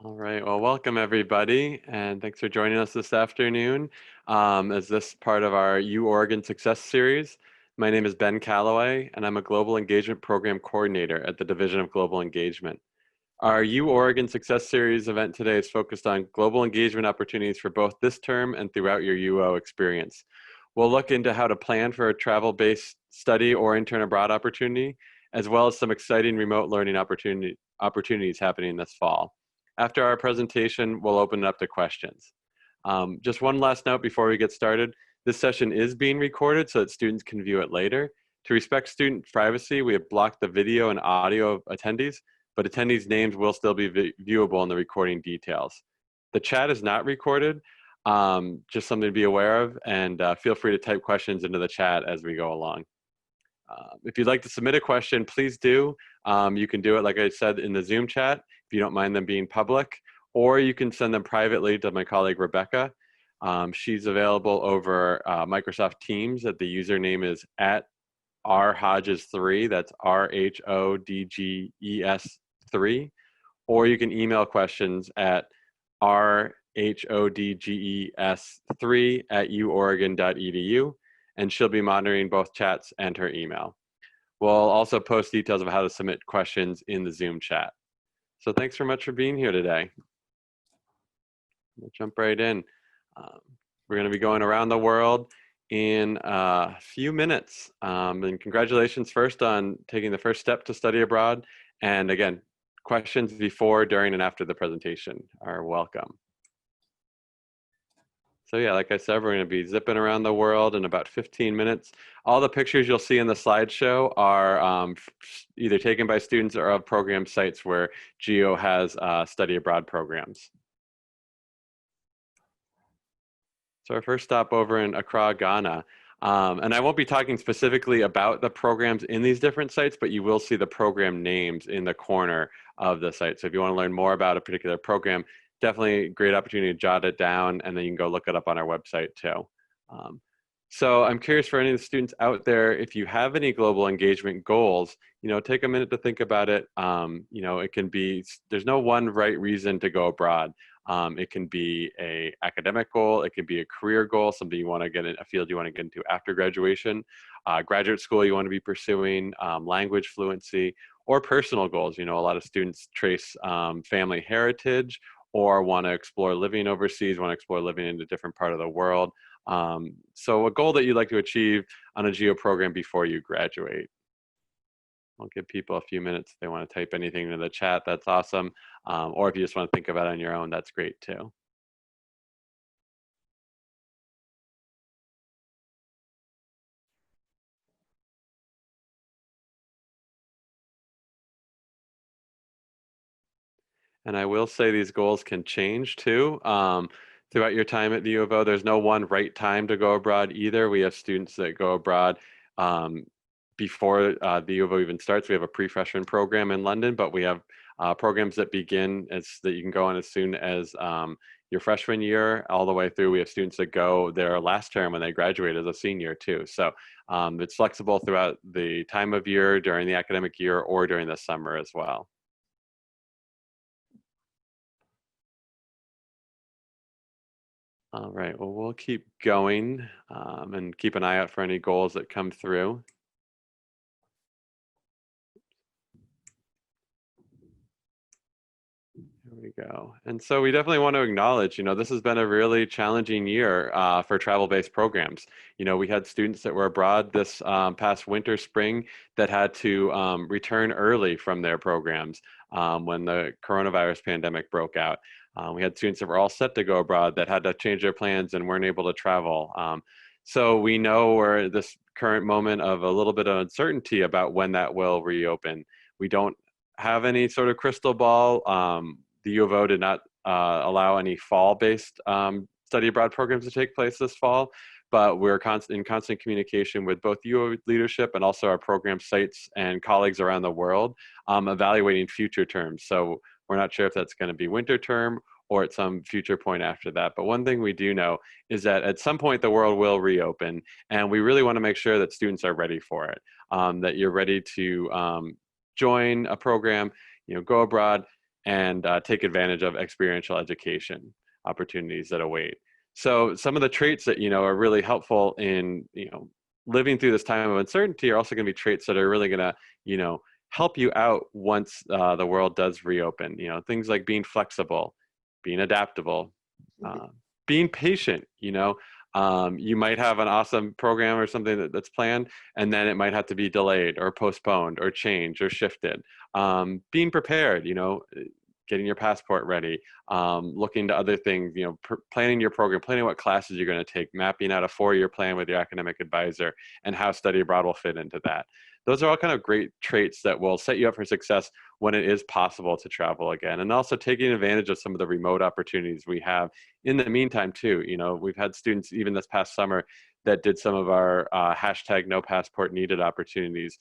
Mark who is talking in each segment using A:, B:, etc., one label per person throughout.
A: All right. Well, welcome everybody, and thanks for joining us this afternoon as this part of our U Oregon Success Series. My name is Ben Calloway, and I'm a Global Engagement Program Coordinator at the Division of Global Engagement. Our U Oregon Success Series event today is focused on global engagement opportunities for both this term and throughout your UO experience. We'll look into how to plan for a travel-based study or intern abroad opportunity, as well as some exciting remote learning opportunities happening this fall. After our presentation, we'll open it up to questions. Just one last note before we get started. This session is being recorded so that students can view it later. To respect student privacy, we have blocked the video and audio of attendees, but attendees' names will still be viewable in the recording details. The chat is not recorded, just something to be aware of, and feel free to type questions into the chat as we go along. If you'd like to submit a question, please do. You can do it, like I said, in the Zoom chat, if you don't mind them being public, or you can send them privately to my colleague, Rebecca. She's available over Microsoft Teams. That the username is at rhodges3, that's RHODGES3, or you can email questions at rhodges3@uoregon.edu, and she'll be monitoring both chats and her email. We'll also post details of how to submit questions in the Zoom chat. So thanks so much for being here today. We'll jump right in. We're going to be going around the world in a few minutes. And congratulations first on taking the first step to study abroad. And again, questions before, during, and after the presentation are welcome. So yeah, like I said, we're going to be zipping around the world in about 15 minutes. All the pictures you'll see in the slideshow are either taken by students or of program sites where GEO has study abroad programs. So our first stop over in Accra, Ghana. And I won't be talking specifically about the programs in these different sites, but you will see the program names in the corner of the site. So if you want to learn more about a particular program, definitely a great opportunity to jot it down, and then you can go look it up on our website too. So I'm curious for any of the students out there, if you have any global engagement goals, take a minute to think about it. It can be, there's no one right reason to go abroad. It can be a academic goal, it can be a career goal, something you want to get in, a field you want to get into after graduation, graduate school you want to be pursuing, language fluency, or personal goals. A lot of students trace family heritage or want to explore living overseas, want to explore living in a different part of the world. So a goal that you'd like to achieve on a GEO program before you graduate. I'll give people a few minutes if they want to type anything into the chat. That's awesome. Or if you just want to think about it on your own, that's great too. And I will say these goals can change too. Throughout your time at the U of O, there's no one right time to go abroad either. We have students that go abroad before the U of O even starts. We have a pre-freshman program in London, but we have programs that begin that you can go on as soon as your freshman year all the way through. We have students that go their last term when they graduate as a senior too. So it's flexible throughout the time of year, during the academic year, or during the summer as well. All right, well, we'll keep going and keep an eye out for any goals that come through. Here we go. And so we definitely want to acknowledge, this has been a really challenging year for travel-based programs. We had students that were abroad this past winter, spring, that had to return early from their programs when the coronavirus pandemic broke out. We had students that were all set to go abroad that had to change their plans and weren't able to travel. So we know we're at this current moment of a little bit of uncertainty about when that will reopen. We don't have any sort of crystal ball. The U of O did not allow any fall-based study abroad programs to take place this fall, but we're in constant communication with both UO leadership and also our program sites and colleagues around the world, evaluating future terms. So we're not sure if that's going to be winter term or at some future point after that. But one thing we do know is that at some point the world will reopen, and we really want to make sure that students are ready for it, that you're ready to join a program, go abroad. and take advantage of experiential education opportunities that await. So some of the traits that, are really helpful in, living through this time of uncertainty are also going to be traits that are really going to, help you out once the world does reopen. Things like being flexible, being adaptable, uh, being patient. You might have an awesome program or something that's planned, and then it might have to be delayed or postponed or changed or shifted. Being prepared, getting your passport ready, looking to other things, planning your program, planning what classes you're going to take, mapping out a 4-year plan with your academic advisor, and how study abroad will fit into that. Those are all kind of great traits that will set you up for success when it is possible to travel again. And also taking advantage of some of the remote opportunities we have in the meantime too. We've had students even this past summer that did some of our hashtag no passport needed opportunities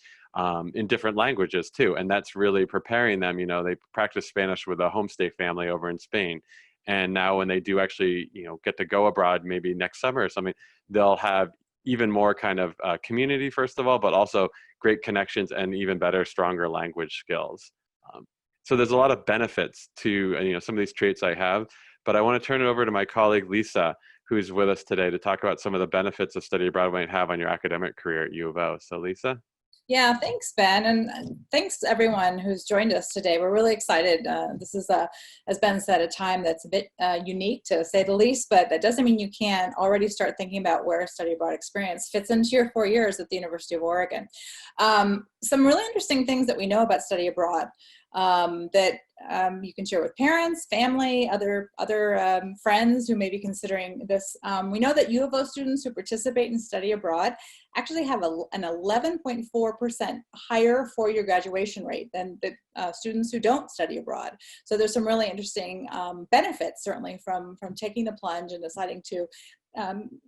A: in different languages too. And that's really preparing them. They practice Spanish with a homestay family over in Spain. And now when they do actually, get to go abroad, maybe next summer or something, they'll have even more kind of community, first of all, but also great connections and even better, stronger language skills. So there's a lot of benefits to some of these traits I have, but I want to turn it over to my colleague, Lisa, who's with us today to talk about some of the benefits of study abroad might have on your academic career at U of O. So Lisa?
B: Yeah, thanks, Ben, and thanks to everyone who's joined us today. We're really excited. This is, as Ben said, a time that's a bit unique, to say the least, but that doesn't mean you can't already start thinking about where a study abroad experience fits into your 4 years at the University of Oregon. Some really interesting things that we know about study abroad that you can share with parents, family, other friends who may be considering this. We know that U of O students who participate in study abroad actually have an 11.4% higher 4-year graduation rate than the students who don't study abroad. So there's some really interesting benefits, certainly, from taking the plunge and deciding to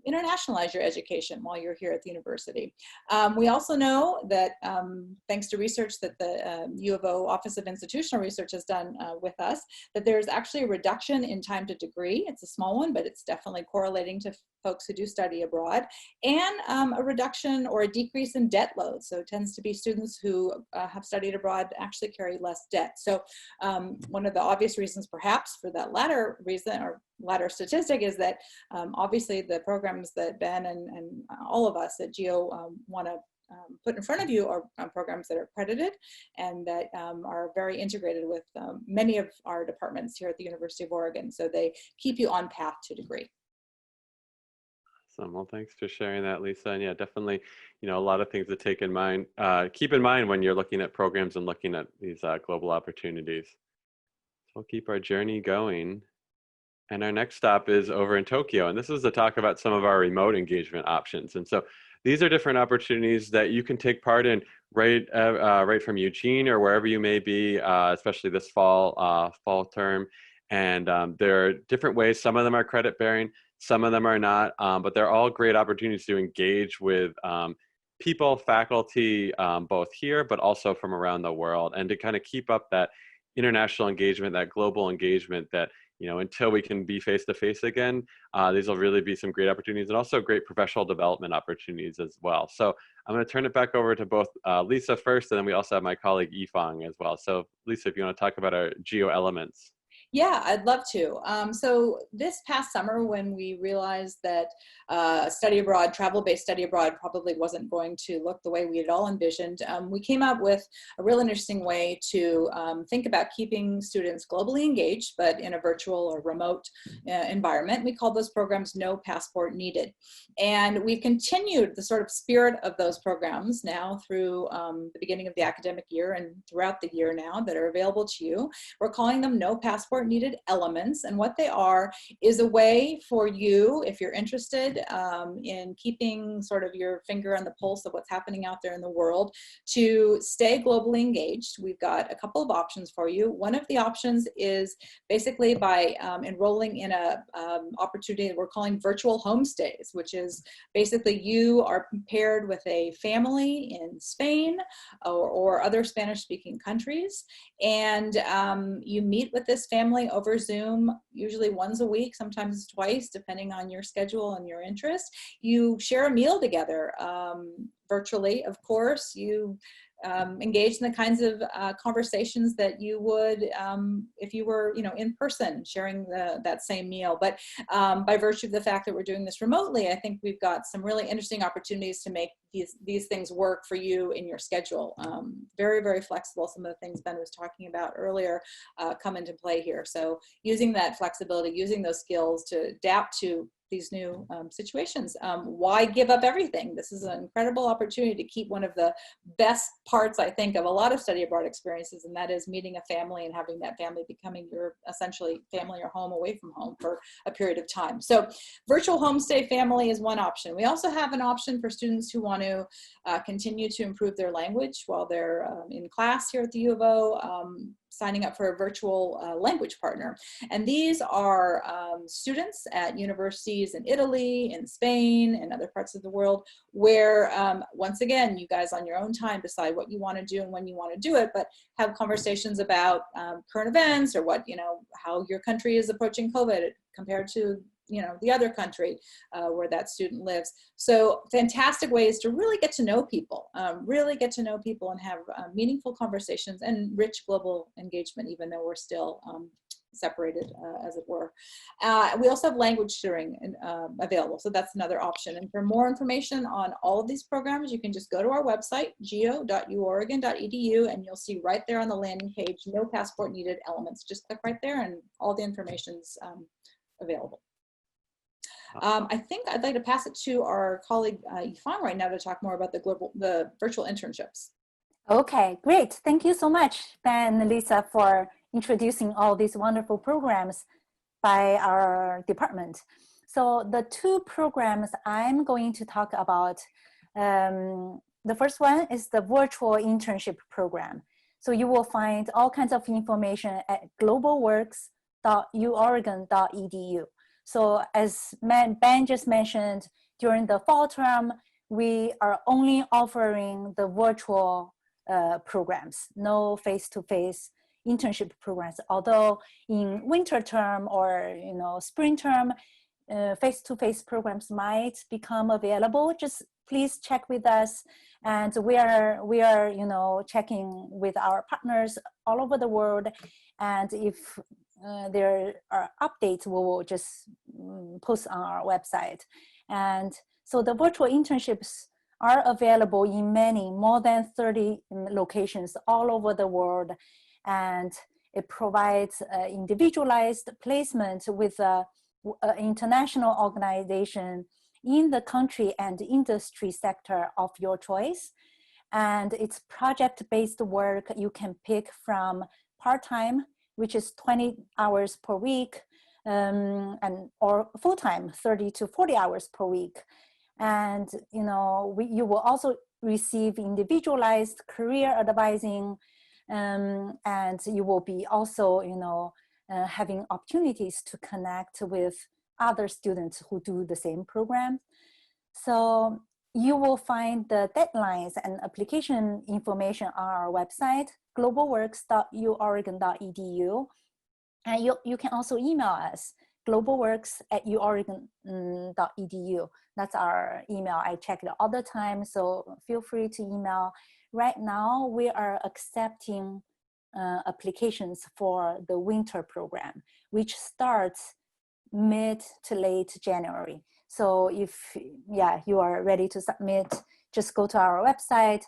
B: internationalize your education while you're here at the university. We also know that thanks to research that the U of O Office of Institutional Research has done with us, that there's actually a reduction in time to degree. It's a small one, but it's definitely correlating to folks who do study abroad, and a reduction or a decrease in debt load. So it tends to be students who have studied abroad actually carry less debt. So one of the obvious reasons perhaps for that latter reason or latter statistic is that obviously the programs that Ben and all of us at GEO want to put in front of you are programs that are accredited and that are very integrated with many of our departments here at the University of Oregon. So they keep you on path to degree.
A: Awesome. Well, thanks for sharing that, Lisa. And yeah, definitely, a lot of things to take in mind, keep in mind when you're looking at programs and looking at these global opportunities. So we'll keep our journey going. And our next stop is over in Tokyo. And this is to talk about some of our remote engagement options. And so these are different opportunities that you can take part in right from Eugene or wherever you may be, especially this fall term. And there are different ways. Some of them are credit bearing, some of them are not, but they're all great opportunities to engage with people, faculty, both here, but also from around the world, and to kind of keep up that international engagement, that global engagement that, until we can be face-to-face again, these will really be some great opportunities and also great professional development opportunities as well. So I'm going to turn it back over to both Lisa first, and then we also have my colleague Yifang as well. So Lisa, if you want to talk about our geo elements.
B: Yeah, I'd love to. So this past summer, when we realized that travel-based study abroad probably wasn't going to look the way we had all envisioned, we came up with a real interesting way to think about keeping students globally engaged, but in a virtual or remote environment. We call those programs No Passport Needed. And we've continued the sort of spirit of those programs now through the beginning of the academic year and throughout the year now that are available to you. We're calling them No Passport Needed elements, and what they are is a way for you, if you're interested in keeping sort of your finger on the pulse of what's happening out there in the world, to stay globally engaged. We've got a couple of options for you. One of the options is basically by enrolling in a opportunity that we're calling virtual homestays, which is basically you are paired with a family in Spain or other Spanish-speaking countries, and you meet with this family over Zoom, usually once a week, sometimes twice, depending on your schedule and your interest. You share a meal together, virtually, of course. You engaged in the kinds of conversations that you would if you were, in person sharing that same meal. But by virtue of the fact that we're doing this remotely, I think we've got some really interesting opportunities to make these things work for you in your schedule. Very, very flexible. Some of the things Ben was talking about earlier come into play here. So using that flexibility, using those skills to adapt to these new situations. Why give up everything? This is an incredible opportunity to keep one of the best parts, I think, of a lot of study abroad experiences, and that is meeting a family and having that family becoming your essentially family or home away from home for a period of time. So virtual homestay family is one option. We also have an option for students who want to continue to improve their language while they're in class here at the U of O, signing up for a virtual language partner. And these are students at universities in Italy, in Spain, and other parts of the world, where once again, you guys on your own time decide what you want to do and when you want to do it, but have conversations about current events or how your country is approaching COVID compared to the other country where that student lives. So fantastic ways to really get to know people, and have meaningful conversations and rich global engagement, even though we're still separated, as it were. We also have language tutoring available, so that's another option. And for more information on all of these programs, you can just go to our website, geo.uoregon.edu, and you'll see right there on the landing page, no passport needed elements. Just click right there and all the information's available. I think I'd like to pass it to our colleague Yifan right now to talk more about the virtual internships.
C: Okay, great. Thank you so much, Ben and Lisa, for introducing all these wonderful programs by our department. So the two programs I'm going to talk about, the first one is the virtual internship program. So you will find all kinds of information at globalworks.uoregon.edu. So as Ben just mentioned, during the fall term, we are only offering the virtual programs, no face-to-face internship programs. Although in winter term or spring term, face-to-face programs might become available. Just please check with us, and we are checking with our partners all over the world, and if there are updates, we will just post on our website. And so the virtual internships are available in more than 30 locations all over the world. And it provides individualized placement with an international organization in the country and industry sector of your choice. And it's project-based work. You can pick from part-time, which is 20 hours per week, or full-time, 30 to 40 hours per week. And you will also receive individualized career advising, and you will be also having opportunities to connect with other students who do the same program. So you will find the deadlines and application information on our website, globalworks.uoregon.edu. And you can also email us, globalworks@uoregon.edu. That's our email. I check it all the time, so feel free to email. Right now, we are accepting applications for the winter program, which starts mid to late January. So if you are ready to submit, just go to our website.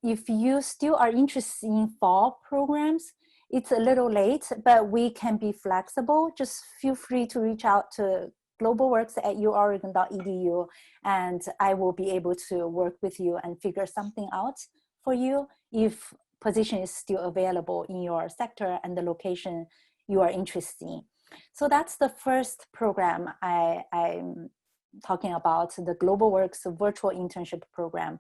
C: If you still are interested in fall programs, it's a little late, but we can be flexible. Just feel free to reach out to globalworks@uoregon.edu, and I will be able to work with you and figure something out for you if position is still available in your sector and the location you are interested in. So that's the first program I'm talking about, the globalworks virtual internship program.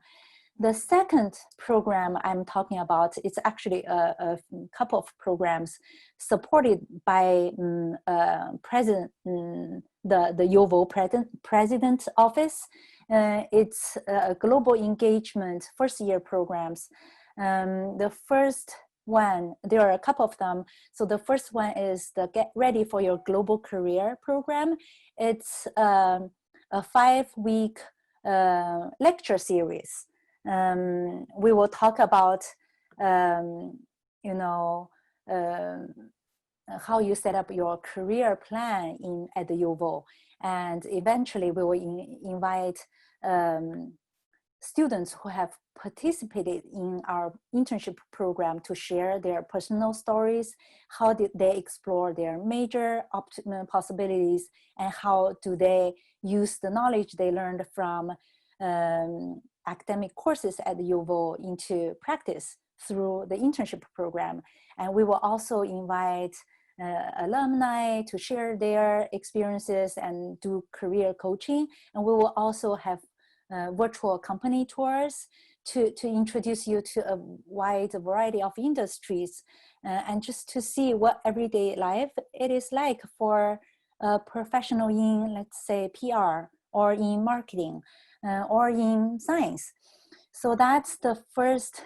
C: The second program I'm talking about is actually a couple of programs supported by the U of O President Office. It's a global engagement first year programs. The first one, there are a couple of them. So the first one is the Get Ready for Your Global Career program. It's a 5-week lecture series. We will talk about, you know, how you set up your career plan at the UVO. And eventually we will invite students who have participated in our internship program to share their personal stories. How did they explore their major possibilities, and how do they use the knowledge they learned from academic courses at the UVO into practice through the internship program. And we will also invite alumni to share their experiences and do career coaching. And we will also have virtual company tours to introduce you to a wide variety of industries, and just to see what everyday life it is like for a professional in, let's say, PR or in marketing or in science. So that's the first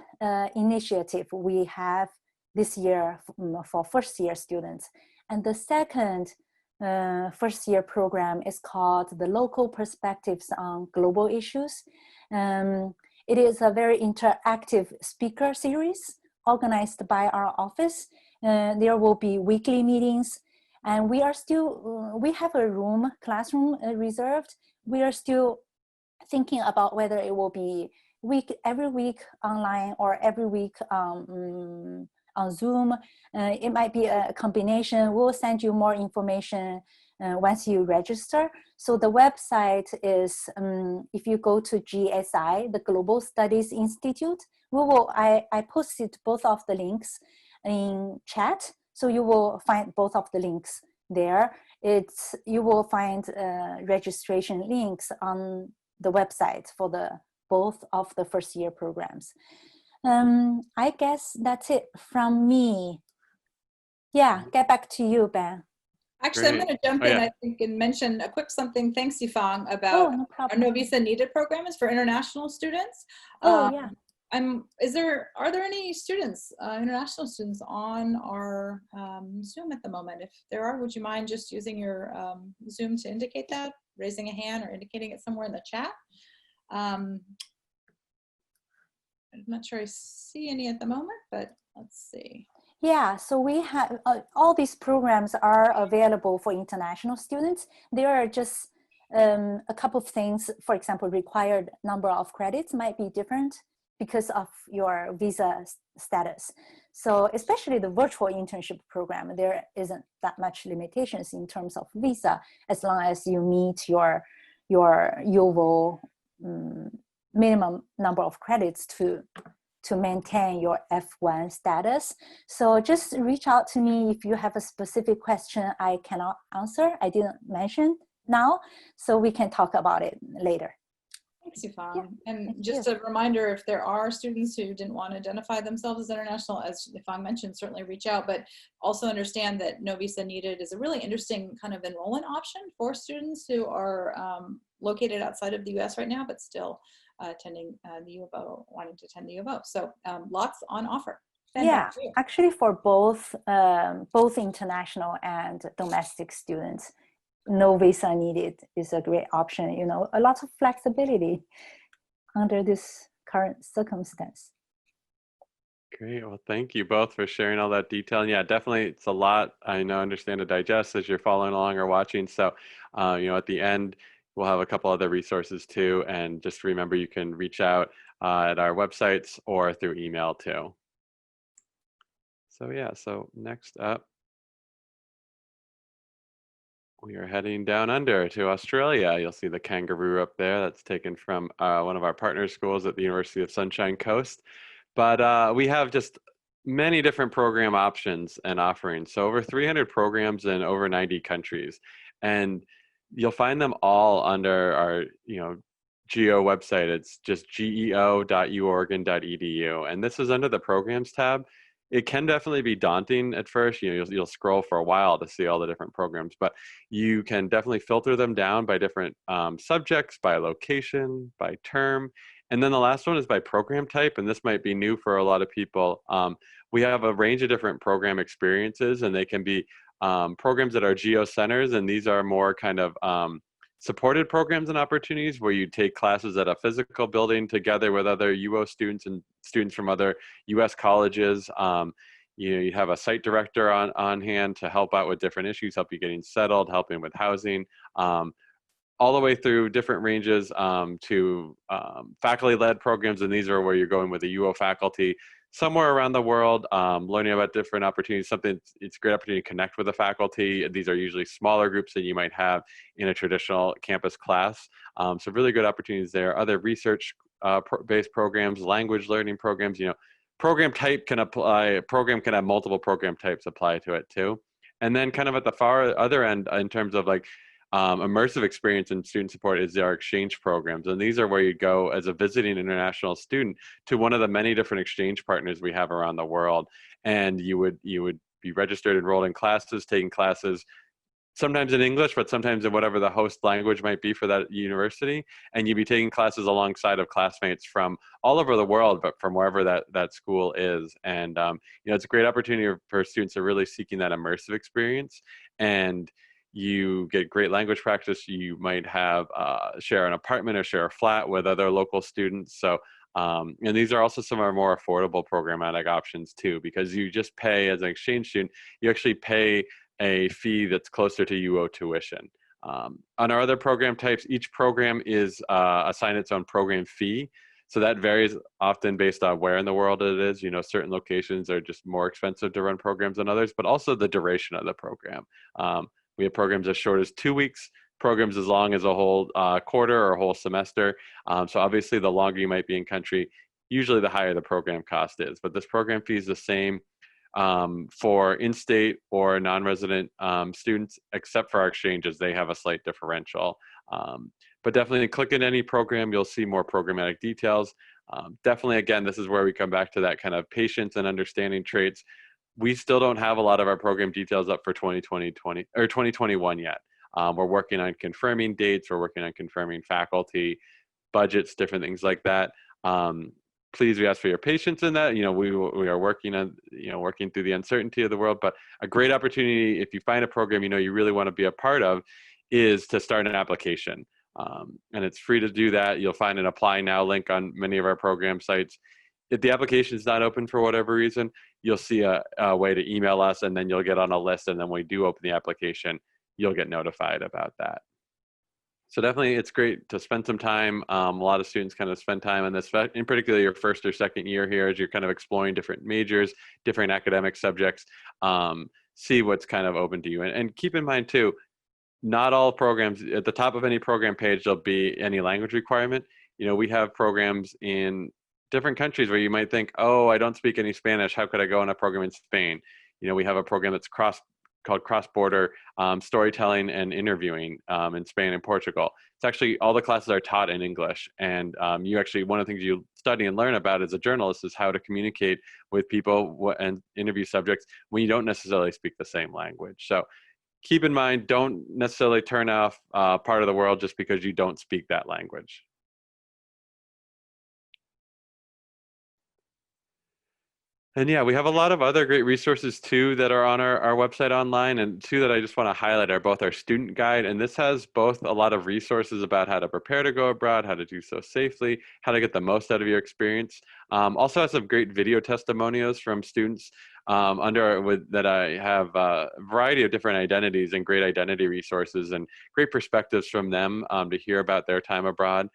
C: initiative we have this year for first year students. And the second first year program is called the Local Perspectives on Global Issues. It is a very interactive speaker series organized by our office. There will be weekly meetings, and we have a classroom reserved. We are still thinking about whether it will be every week online or every week on Zoom. It might be a combination. We'll send you more information once you register. So the website is, if you go to GSI, the Global Studies Institute, I posted both of the links in chat. So you will find both of the links there. You will find registration links on the website for both of the first year programs. I guess that's it from me. Yeah, get back to you, Ben.
B: Actually, I'm going to jump in, I think, and mention a quick something. Thanks, Yifang, about our No Visa Needed program is for international students.
C: Oh, yeah.
B: Are there any students, international students on our Zoom at the moment? If there are, would you mind just using your Zoom to indicate that, raising a hand or indicating it somewhere in the chat? I'm not sure I see any at the moment, but let's see.
C: Yeah, so we have all these programs are available for international students. There are just a couple of things. For example, required number of credits might be different because of your visa status. So especially the virtual internship program, there isn't that much limitations in terms of visa, as long as you meet your UVO minimum number of credits to maintain your F1 status. So just reach out to me if you have a specific question I cannot answer, I didn't mention now, so we can talk about it later.
B: Thanks, Yifang. Yeah, and just a reminder, if there are students who didn't want to identify themselves as international, as Yifang mentioned, certainly reach out, but also understand that No Visa Needed is a really interesting kind of enrollment option for students who are located outside of the US right now, but still attending the U of O, wanting to attend the U of O. So lots on offer. Ben,
C: yeah, actually for both international and domestic students, No Visa Needed is a great option. You know, a lot of flexibility under this current circumstance.
A: Great. Well, thank you both for sharing all that detail. And yeah, definitely, it's a lot, understand to digest as you're following along or watching. So, at the end, we'll have a couple other resources too. And just remember, you can reach out at our websites or through email too. So yeah, so next up, we are heading down under to Australia. You'll see the kangaroo up there. That's taken from one of our partner schools at the University of Sunshine Coast. But we have just many different program options and offerings. So over 300 programs in over 90 countries. And you'll find them all under our, GEO website. It's just geo.uoregon.edu. And this is under the programs tab. It can definitely be daunting at first. You'll scroll for a while to see all the different programs, but you can definitely filter them down by different subjects, by location, by term. And then the last one is by program type, and this might be new for a lot of people. We have a range of different program experiences, and they can be programs that are geo centers, and these are more kind of supported programs and opportunities where you take classes at a physical building together with other UO students and students from other US colleges. You have a site director on hand to help out with different issues, help you getting settled, helping with housing, all the way through different ranges to faculty-led programs. And these are where you're going with the UO faculty somewhere around the world, learning about different opportunities. It's a great opportunity to connect with the faculty. These are usually smaller groups than you might have in a traditional campus class. So really good opportunities there. Other research-based programs, language learning programs, program type can apply, a program can have multiple program types apply to it too. And then kind of at the far other end in terms of like immersive experience in student support is our exchange programs. And these are where you go as a visiting international student to one of the many different exchange partners we have around the world. And you would be registered, enrolled in classes, taking classes, sometimes in English, but sometimes in whatever the host language might be for that university. And you'd be taking classes alongside of classmates from all over the world, but from wherever that school is. And it's a great opportunity for students who are really seeking that immersive experience. And you get great language practice. You might have share an apartment or share a flat with other local students. So, and these are also some of our more affordable programmatic options too, because you just pay as an exchange student, you actually pay a fee that's closer to UO tuition. On our other program types, each program is assigned its own program fee. So that varies often based on where in the world it is. Certain locations are just more expensive to run programs than others, but also the duration of the program. We have programs as short as 2 weeks, programs as long as a whole quarter or a whole semester. So obviously the longer you might be in country, usually the higher the program cost is. But this program fee is the same for in-state or non-resident students, except for our exchanges. They have a slight differential. But definitely click in any program, you'll see more programmatic details. Definitely, again, this is where we come back to that kind of patience and understanding traits. We still don't have a lot of our program details up for 2021 yet. We're working on confirming dates. We're working on confirming faculty, budgets, different things like that. Please, we ask for your patience in that. We are working on, working through the uncertainty of the world, but a great opportunity if you find a program, you really want to be a part of is to start an application. And it's free to do that. You'll find an apply now link on many of our program sites. If the application is not open for whatever reason, you'll see a way to email us, and then you'll get on a list. And then when we do open the application, you'll get notified about that. So definitely, it's great to spend some time. A lot of students kind of spend time on this, in particular your first or second year here, as you're kind of exploring different majors, different academic subjects, see what's kind of open to you. And keep in mind too, not all programs, at the top of any program page, there'll be any language requirement. We have programs in different countries where you might think, oh, I don't speak any Spanish. How could I go on a program in Spain? We have a program that's called cross-border storytelling and interviewing in Spain and Portugal. It's actually, all the classes are taught in English. And one of the things you study and learn about as a journalist is how to communicate with people and interview subjects when you don't necessarily speak the same language. So keep in mind, don't necessarily turn off part of the world just because you don't speak that language. And yeah, we have a lot of other great resources too that are on our website online, and two that I just want to highlight are both our student guide, and this has both a lot of resources about how to prepare to go abroad, how to do so safely, how to get the most out of your experience. Also has some great video testimonials from students that I have a variety of different identities and great identity resources and great perspectives from them to hear about their time abroad.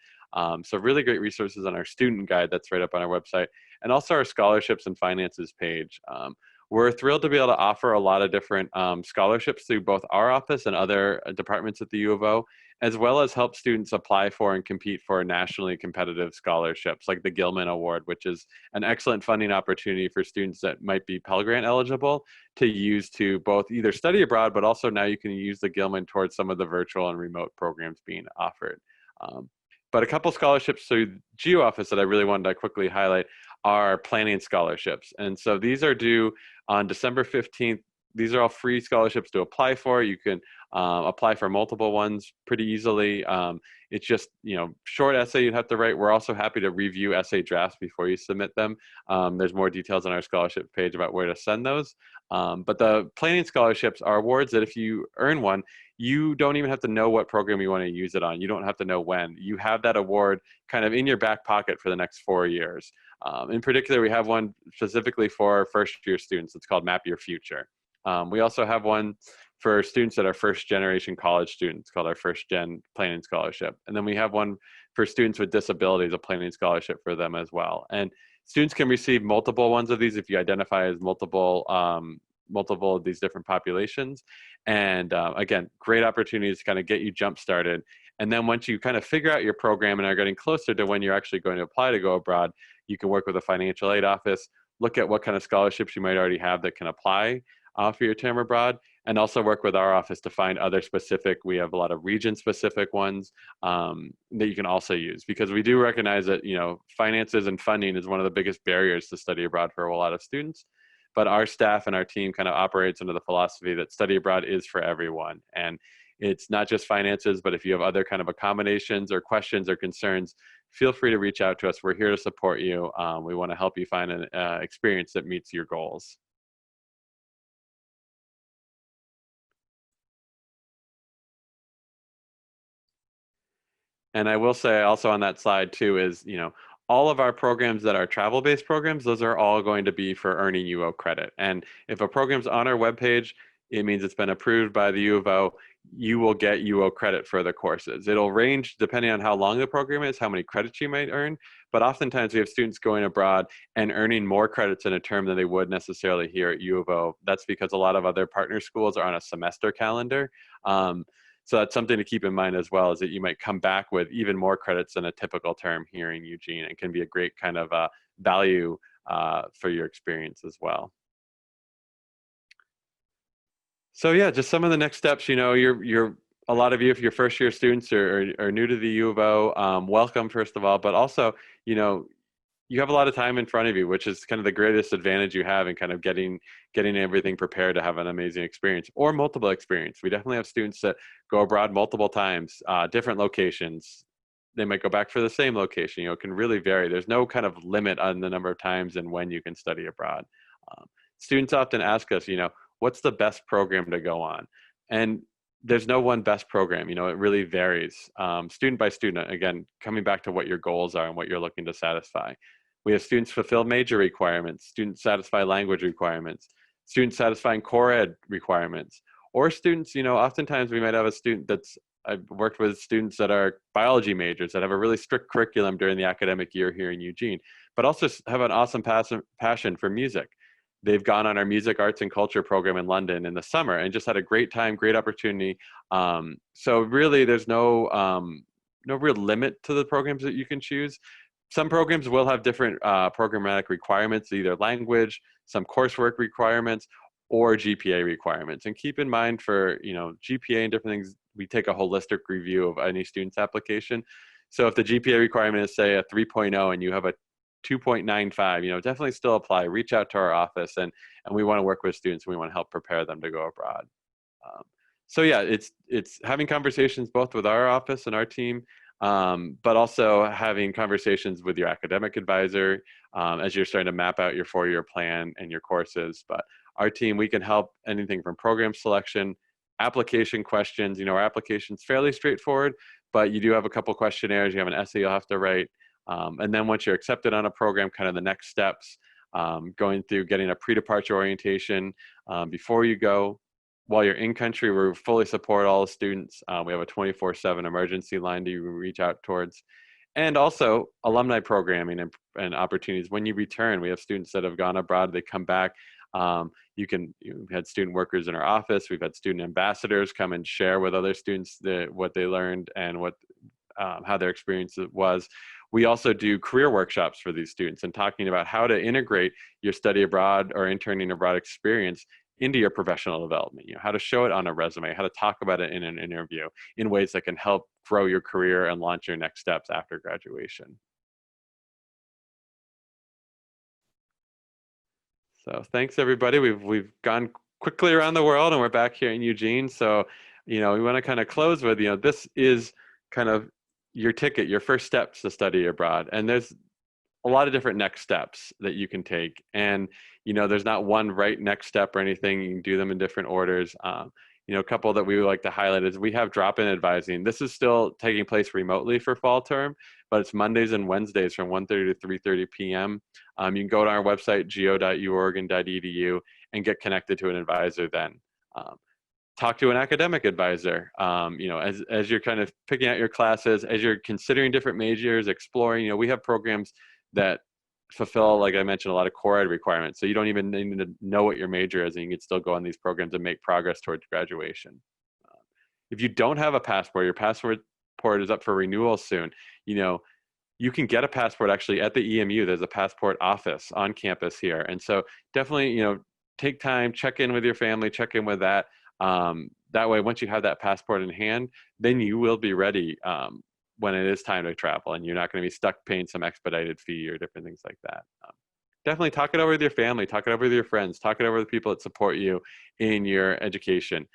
A: So really great resources on our student guide that's right up on our website, and also our scholarships and finances page. We're thrilled to be able to offer a lot of different scholarships through both our office and other departments at the U of O, as well as help students apply for and compete for nationally competitive scholarships like the Gilman Award, which is an excellent funding opportunity for students that might be Pell Grant eligible to use to both either study abroad, but also now you can use the Gilman towards some of the virtual and remote programs being offered. But a couple scholarships through GEO office that I really wanted to quickly highlight are planning scholarships. And so these are due on December 15th these are all free scholarships to apply for. You can apply for multiple ones pretty easily. It's just, short essay you'd have to write. We're also happy to review essay drafts before you submit them. There's more details on our scholarship page about where to send those. But the planning scholarships are awards that if you earn one, you don't even have to know what program you want to use it on. You don't have to know when. You have that award kind of in your back pocket for the next 4 years. In particular, we have one specifically for first-year students. It's called Map Your Future. We also have one for students that are first-generation college students called our First-Gen Planning Scholarship. And then we have one for students with disabilities, a planning scholarship for them as well. And students can receive multiple ones of these if you identify as multiple of these different populations. And again, great opportunities to kind of get you jump started. And then once you kind of figure out your program and are getting closer to when you're actually going to apply to go abroad, you can work with a financial aid office, look at what kind of scholarships you might already have that can apply for your term abroad, and also work with our office to find other specific, we have a lot of region specific ones that you can also use, because we do recognize that, finances and funding is one of the biggest barriers to study abroad for a lot of students. But our staff and our team kind of operates under the philosophy that study abroad is for everyone. And it's not just finances, but if you have other kind of accommodations or questions or concerns, feel free to reach out to us. We're here to support you. We want to help you find an experience that meets your goals. And I will say also on that slide too is, all of our programs that are travel-based programs, those are all going to be for earning UO credit. And if a program's on our webpage, it means it's been approved by the U of O. You will get UO credit for the courses. It'll range depending on how long the program is, how many credits you might earn. But oftentimes we have students going abroad and earning more credits in a term than they would necessarily here at U of O. That's because a lot of other partner schools are on a semester calendar. So that's something to keep in mind as well, is that you might come back with even more credits than a typical term here in Eugene, and can be a great kind of value for your experience as well. So yeah, just some of the next steps. You're a lot of you, if you're first year students or new to the U of O, welcome first of all, but also, you have a lot of time in front of you, which is kind of the greatest advantage you have in kind of getting everything prepared to have an amazing experience or multiple experience. We definitely have students that go abroad multiple times, different locations. They might go back for the same location. It can really vary. There's no kind of limit on the number of times and when you can study abroad. Students often ask us, what's the best program to go on? And there's no one best program. It really varies student by student. Again, coming back to what your goals are and what you're looking to satisfy. We have students fulfill major requirements, students satisfy language requirements, students satisfying core ed requirements, or students, oftentimes we might have a student I've worked with students that are biology majors that have a really strict curriculum during the academic year here in Eugene, but also have an awesome passion for music. They've gone on our music, arts, and culture program in London in the summer and just had a great time, great opportunity. So really, there's no real limit to the programs that you can choose. Some programs will have different programmatic requirements, either language, some coursework requirements, or GPA requirements. And keep in mind for GPA and different things, we take a holistic review of any student's application. So if the GPA requirement is, say, a 3.0 and you have a 2.95, definitely still apply. Reach out to our office, and we want to work with students, and we want to help prepare them to go abroad. So yeah, it's having conversations both with our office and our team, but also having conversations with your academic advisor as you're starting to map out your 4-year plan and your courses. But our team, we can help anything from program selection, application questions. Our application's fairly straightforward, but you do have a couple questionnaires. You have an essay you'll have to write. And then once you're accepted on a program, kind of the next steps, going through getting a pre-departure orientation before you go. While you're in country, we fully support all the students. We have a 24/7 emergency line to reach out towards. And also alumni programming and opportunities. When you return, we have students that have gone abroad, they come back. We've had student workers in our office. We've had student ambassadors come and share with other students what they learned and how their experience was. We also do career workshops for these students and talking about how to integrate your study abroad or interning abroad experience into your professional development, how to show it on a resume, how to talk about it in an interview in ways that can help grow your career and launch your next steps after graduation. So thanks everybody. We've gone quickly around the world, and we're back here in Eugene. So, we want to kind of close with, this is kind of your ticket, your first steps to study abroad. And there's a lot of different next steps that you can take. And, there's not one right next step or anything. You can do them in different orders. A couple that we would like to highlight is we have drop-in advising. This is still taking place remotely for fall term, but it's Mondays and Wednesdays from 1:30 to 3:30 p.m. You can go to our website, go.uoregon.edu, and get connected to an advisor then. Talk to an academic advisor, as you're kind of picking out your classes, as you're considering different majors, exploring, we have programs that fulfill, like I mentioned, a lot of core ed requirements. So you don't even need to know what your major is, and you can still go on these programs and make progress towards graduation. If you don't have a passport, your passport is up for renewal soon. You can get a passport actually at the EMU. There's a passport office on campus here. And so definitely, take time, check in with your family, check in with that. That way, once you have that passport in hand, then you will be ready when it is time to travel, and you're not going to be stuck paying some expedited fee or different things like that. Definitely talk it over with your family, talk it over with your friends, talk it over with the people that support you in your education.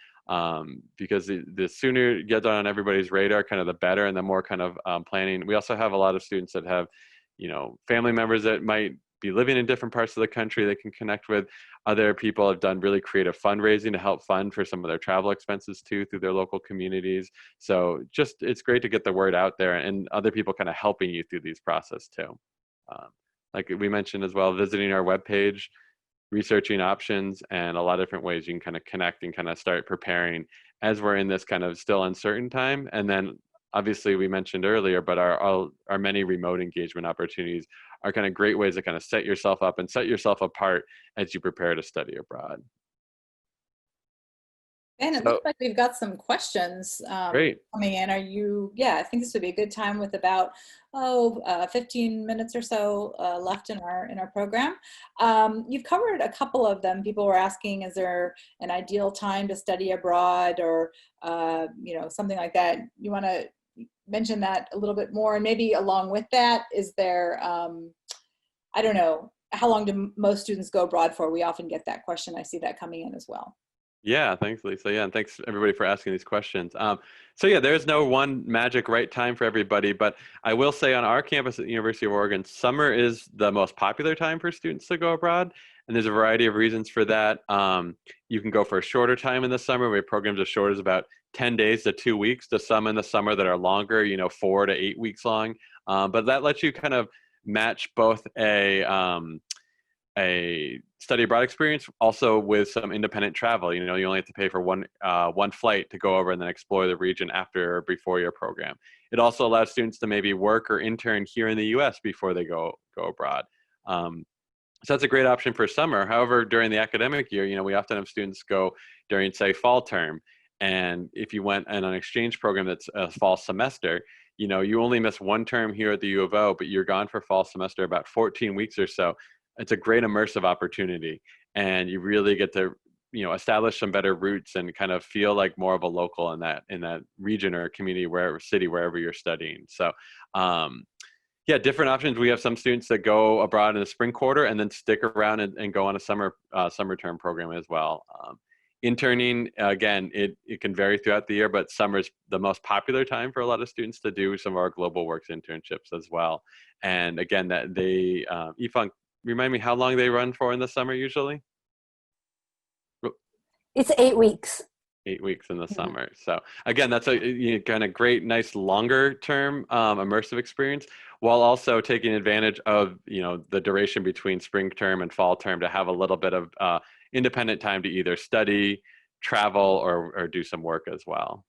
A: Because the sooner you get on everybody's radar, kind of the better, and the more kind of planning. We also have a lot of students that have, family members that might be living in different parts of the country they can connect with. Other people have done really creative fundraising to help fund for some of their travel expenses too through their local communities. So just, it's great to get the word out there, and other people kind of helping you through these process too. Like we mentioned as well, visiting our webpage, researching options, and a lot of different ways you can kind of connect and kind of start preparing as we're in this kind of still uncertain time. And then obviously we mentioned earlier, but our many remote engagement opportunities are kind of great ways to kind of set yourself up and set yourself apart as you prepare to study abroad.
B: And it looks like we've got some questions
A: Great.
B: coming in. I think this would be a good time with about 15 minutes or so left in our program. You've covered a couple of them. People were asking, is there an ideal time to study abroad, or something like that? You want to mention that a little bit more? And maybe along with that, is there, I don't know, how long do most students go abroad for? We often get that question. I see that coming in as well.
A: Yeah, thanks, Lisa. Yeah, and thanks everybody for asking these questions. So yeah, there's no one magic right time for everybody, but I will say on our campus at the University of Oregon, summer is the most popular time for students to go abroad, and there's a variety of reasons for that. You can go for a shorter time in the summer. We have programs as short as about 10 days to 2 weeks, to some in the summer that are longer, 4 to 8 weeks long. But that lets you kind of match both a study abroad experience also with some independent travel. You only have to pay for one flight to go over and then explore the region after or before your program. It also allows students to maybe work or intern here in the US before they go abroad. So that's a great option for summer. However, during the academic year, we often have students go during, say, fall term. And if you went on an exchange program that's a fall semester, you only miss one term here at the U of O, but you're gone for fall semester about 14 weeks or so. It's a great immersive opportunity, and you really get to, establish some better roots and kind of feel like more of a local in that region or community, wherever you're studying. So, yeah, different options. We have some students that go abroad in the spring quarter and then stick around and go on a summer term program as well. Interning, again, it can vary throughout the year, but summer is the most popular time for a lot of students to do some of our global works internships as well. And again, that they, Yifeng, remind me how long they run for in the summer usually?
C: It's 8 weeks.
A: 8 weeks in the summer. So again, that's a kind of great, nice, longer term immersive experience, while also taking advantage of the duration between spring term and fall term to have a little bit of independent time to either study, travel, or do some work as well.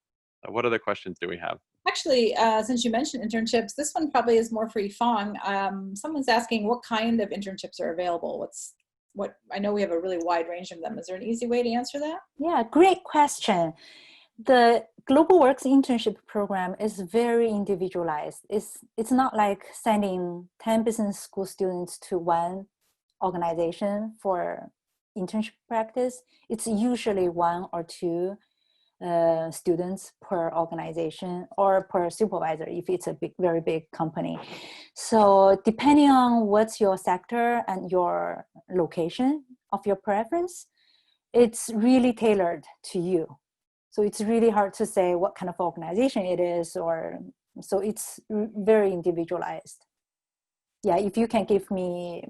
A: What other questions do we have?
B: Actually, since you mentioned internships, this one probably is more for Yifeng. Someone's asking what kind of internships are available. I know we have a really wide range of them. Is there an easy way to answer that?
C: Yeah, great question. The Global Works internship program is very individualized. It's not like sending 10 business school students to one organization for internship practice. It's usually 1 or 2 students per organization or per supervisor if it's a very big company. So depending on what's your sector and your location of your preference, it's really tailored to you. So it's really hard to say what kind of organization it is, or so it's very individualized. Yeah, if you can give me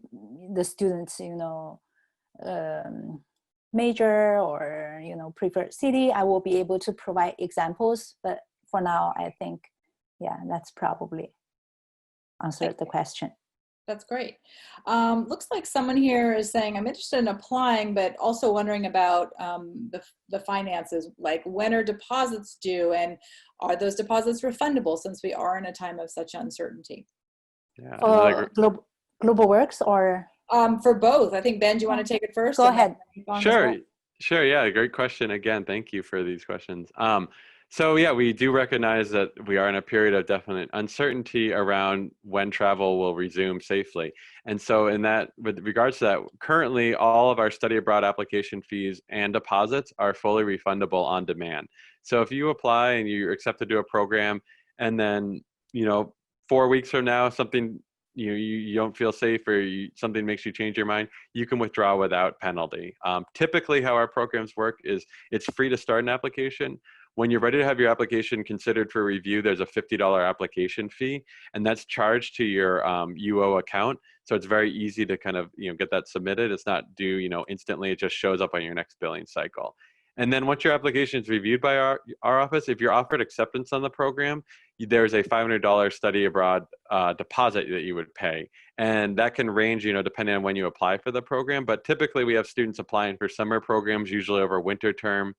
C: the students, major or preferred city, I will be able to provide examples. But for now, I think, yeah, that's probably answered the question.
B: That's great. Looks like someone here is saying, I'm interested in applying, but also wondering about the finances, like when are deposits due and are those deposits refundable since we are in a time of such uncertainty?
A: Yeah.
C: For Global Works or?
B: For both. I think, Ben, do you want to take it first?
C: Go ahead.
A: Sure. Sure. Yeah. Great question. Again, thank you for these questions. So yeah, we do recognize that we are in a period of definite uncertainty around when travel will resume safely. And so in that, with regards to that, currently all of our study abroad application fees and deposits are fully refundable on demand. So if you apply and you're accepted to a program and then, 4 weeks from now, something, you don't feel safe or something makes you change your mind, you can withdraw without penalty. Typically how our programs work is it's free to start an application. When you're ready to have your application considered for review, there's a $50 application fee, and that's charged to your UO account. So it's very easy to kind of get that submitted. It's not due instantly. It just shows up on your next billing cycle. And then once your application is reviewed by our office, if you're offered acceptance on the program, there's a $500 study abroad deposit that you would pay. And that can range, depending on when you apply for the program. But typically we have students applying for summer programs, usually over winter term.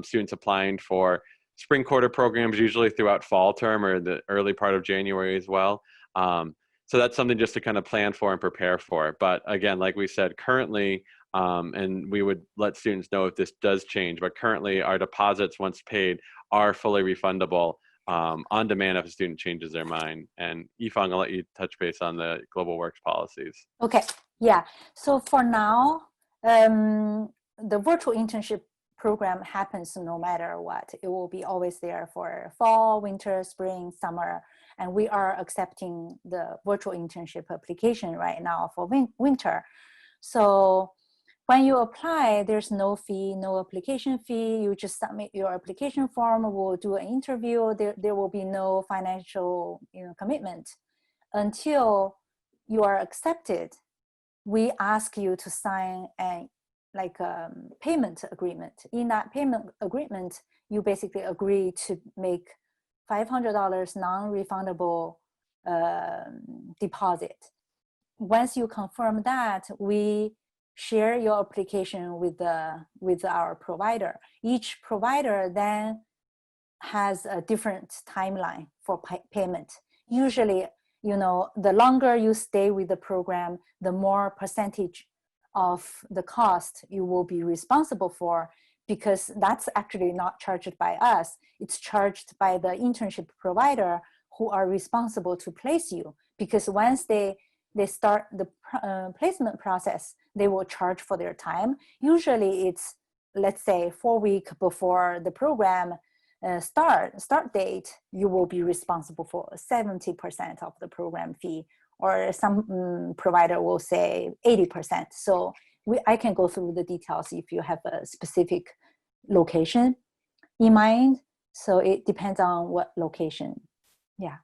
A: Students applying for spring quarter programs, usually throughout fall term or the early part of January as well. So that's something just to kind of plan for and prepare for. But again, like we said, currently, and we would let students know if this does change, but currently our deposits, once paid, are fully refundable on demand if a student changes their mind. And Yifang, I'll let you touch base on the Global Works policies.
C: Okay, yeah. So for now, the virtual internship program happens no matter what. It will be always there for fall, winter, spring, summer, and we are accepting the virtual internship application right now for winter. So when you apply, there's no fee, no application fee. You just submit your application form. We'll do an interview. There will be no financial commitment until you are accepted. We ask you to sign a payment agreement. In that payment agreement, you basically agree to make $500 non-refundable deposit. Once you confirm that, we share your application with our provider. Each provider then has a different timeline for payment. Usually, the longer you stay with the program, the more percentage of the cost you will be responsible for, because that's actually not charged by us. It's charged by the internship provider who are responsible to place you, because once they start the placement process, they will charge for their time. Usually it's, let's say, 4 weeks before the program start date, you will be responsible for 70% of the program fee, or some provider will say 80%. So I can go through the details if you have a specific location in mind. So it depends on what location. Yeah.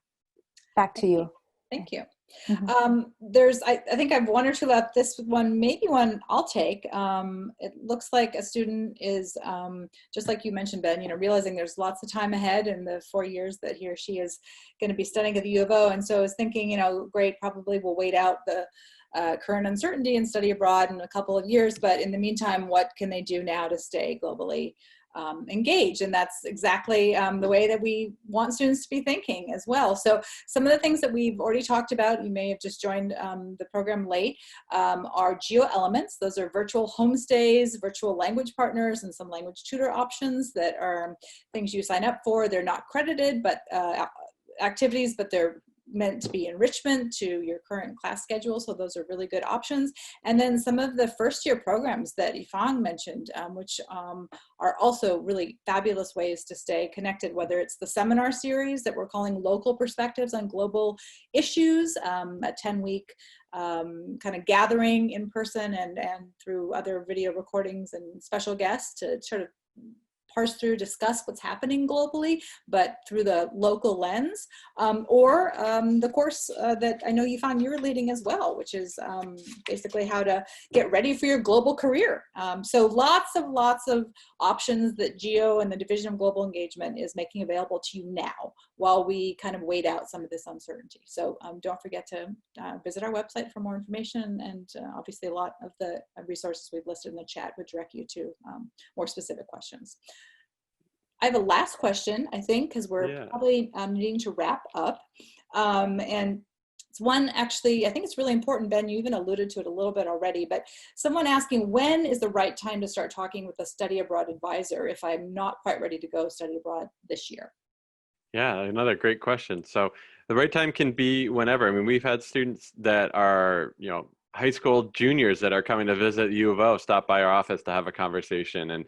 C: Back to you.
B: Thank you.
C: Mm-hmm.
B: I think I have one or two left. This one, maybe one I'll take. It looks like a student is, just like you mentioned, Ben, realizing there's lots of time ahead in the 4 years that he or she is going to be studying at the U of O. And so I was thinking, great, probably we'll wait out the current uncertainty and study abroad in a couple of years. But in the meantime, what can they do now to stay globally engaged? And that's exactly the way that we want students to be thinking as well. So some of the things that we've already talked about, you may have just joined the program late, are geo elements. Those are virtual homestays, virtual language partners, and some language tutor options that are things you sign up for. They're not credited, but activities, but they're meant to be enrichment to your current class schedule. So those are really good options. And then some of the first year programs that Yifang mentioned, which are also really fabulous ways to stay connected, whether it's the seminar series that we're calling Local Perspectives on Global Issues, a 10-week kind of gathering in person and through other video recordings and special guests to sort of parse through, discuss what's happening globally, but through the local lens, or the course that I know Yifan you're leading as well, which is basically how to get ready for your global career. So lots of options that GEO and the Division of Global Engagement is making available to you now while we kind of wait out some of this uncertainty. So don't forget to visit our website for more information, and obviously a lot of the resources we've listed in the chat would direct you to more specific questions. I have a last question, I think, because we're probably needing to wrap up. And it's one, actually, I think it's really important, Ben, you even alluded to it a little bit already, but someone asking, when is the right time to start talking with a study abroad advisor if I'm not quite ready to go study abroad this year?
A: Yeah, another great question. So the right time can be whenever. I mean, we've had students that are, high school juniors that are coming to visit U of O, stop by our office to have a conversation, and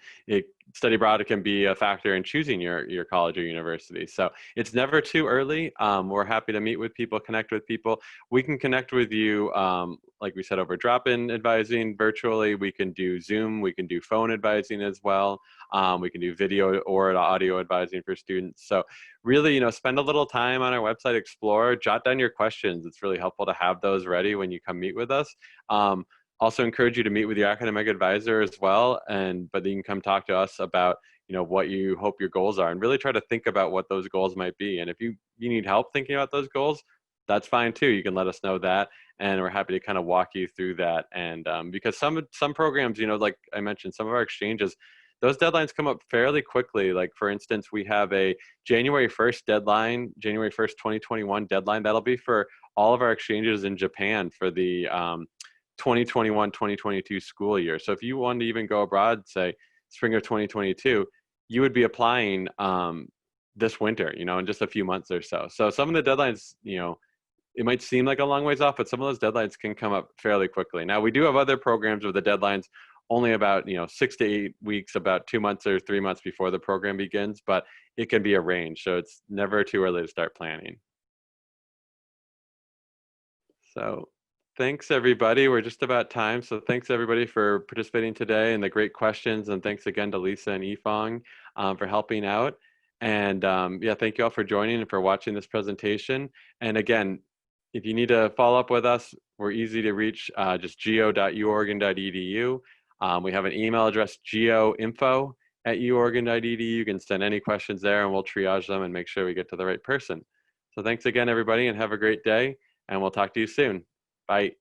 A: study abroad can be a factor in choosing your college or university. So it's never too early. We're happy to meet with people, connect with people. We can connect with you, like we said, over drop-in advising virtually. We can do Zoom. We can do phone advising as well. We can do video or audio advising for students. So really, spend a little time on our website, explore, jot down your questions. It's really helpful to have those ready when you come meet with us. Also encourage you to meet with your academic advisor as well, but then you can come talk to us about what you hope your goals are, and really try to think about what those goals might be. And if you need help thinking about those goals, that's fine too. You can let us know that, and we're happy to kind of walk you through that. And because some programs, like I mentioned, some of our exchanges, those deadlines come up fairly quickly. Like for instance, we have a January 1st deadline, January 1st, 2021 deadline. That'll be for all of our exchanges in Japan for the 2021-2022 school year. So if you wanted to even go abroad, say spring of 2022, you would be applying this winter, in just a few months or so. So some of the deadlines, it might seem like a long ways off, but some of those deadlines can come up fairly quickly. Now we do have other programs where the deadlines only about 6 to 8 weeks, about 2 months or 3 months before the program begins, but it can be a range. So it's never too early to start planning. So thanks everybody. We're just about time. So thanks everybody for participating today and the great questions. And thanks again to Lisa and Yifang for helping out. And thank you all for joining and for watching this presentation. And again, if you need to follow up with us, we're easy to reach, just geo.uoregon.edu. We have an email address, geoinfo@uoregon.edu. You can send any questions there and we'll triage them and make sure we get to the right person. So thanks again, everybody, and have a great day. And we'll talk to you soon. Bye.